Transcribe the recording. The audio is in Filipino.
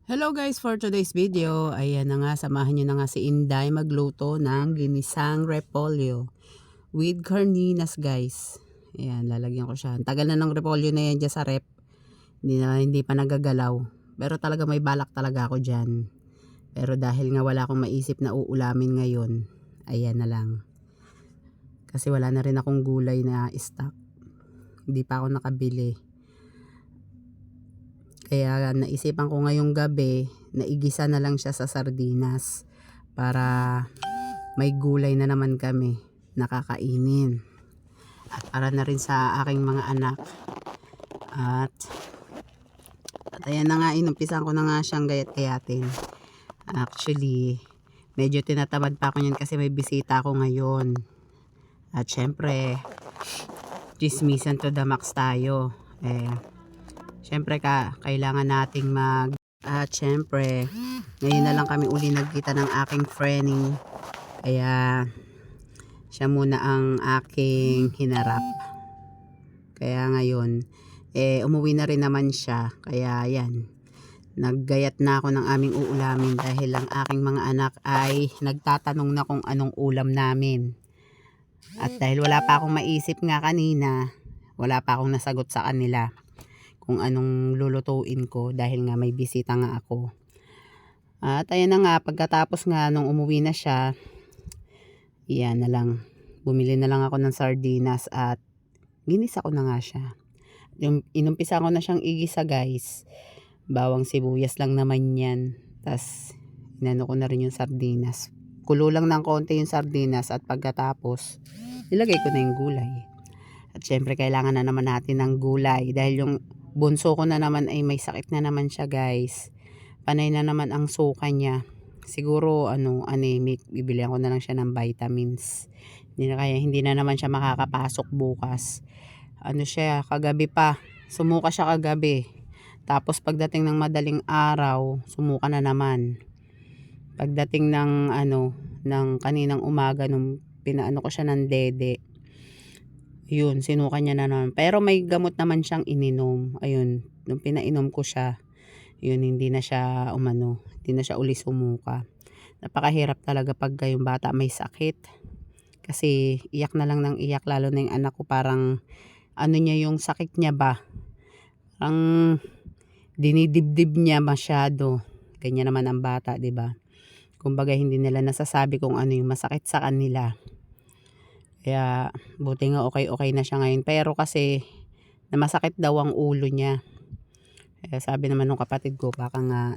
Hello guys, for today's video, ayan na nga, samahan nyo na nga si Inday magluto ng ginisang repolyo with carninas guys. Ayan, lalagyan ko siya. Tagal na ng repolyo na yan dyan sa rep. Hindi pa nagagalaw. Pero talaga may balak talaga ako dyan. Pero dahil nga wala akong maisip na uulamin ngayon, ayan na lang. Kasi wala na rin akong gulay na stock. Hindi pa ako nakabili. Kaya naisipan ko ngayong gabi na igisa na lang siya sa sardinas para may gulay na naman kami nakakainin. At para na rin sa aking mga anak. At ayan na nga, inumpisan ko na nga siyang gayat-gayatin. Actually, medyo tinatamad pa ako yan kasi may bisita ako ngayon. At syempre, chismisan to the max tayo. Syempre kailangan nating at syempre ngayon na lang kami uli nagkita ng aking friending, kaya siya muna ang aking hinarap. Kaya ngayon umuwi na rin naman siya, kaya yan, naggayat na ako ng aming uulamin dahil ang aking mga anak ay nagtatanong na kung anong ulam namin. At dahil wala pa akong maisip nga kanina, wala pa akong nasagot sa kanila kung anong lulutuin ko dahil nga may bisita nga ako. At ayan na nga, pagkatapos nga nung umuwi na siya, yan na lang, bumili na lang ako ng sardinas at ginisa ko na nga siya. Inumpisa ko na siyang igisa guys, bawang sibuyas lang naman yan, tas inano ko na rin yung sardinas, kulo lang ng konti yung sardinas, at pagkatapos nilagay ko na yung gulay. At syempre kailangan na naman natin ng gulay dahil yung bunso ko na naman ay may sakit na naman siya guys. Panay na naman ang suka niya. Siguro anemic. Bibilihan ko na lang siya ng vitamins. Hindi na naman siya makakapasok bukas. Siya kagabi pa. Sumuka siya kagabi. Tapos pagdating ng madaling araw, sumuka na naman. Pagdating ng ng kaninang umaga nung pinaano ko siya ng dede, yun, sinuka niya na naman. Pero may gamot naman siyang ininom. Ayun, nung pinainom ko siya, yun, hindi na siya hindi na siya uli sumuka. Napakahirap talaga pag yung bata may sakit. Kasi iyak na lang ng iyak, lalo na yung anak ko, parang niya yung sakit niya ba? Parang dinidibdib niya masyado. Ganyan naman ang bata, 'di ba? Kumbaga hindi nila nasasabi kung ano yung masakit sa kanila. Kaya buti nga okay na siya ngayon. Pero kasi na masakit daw ang ulo niya. Kaya sabi naman ng kapatid ko, baka nga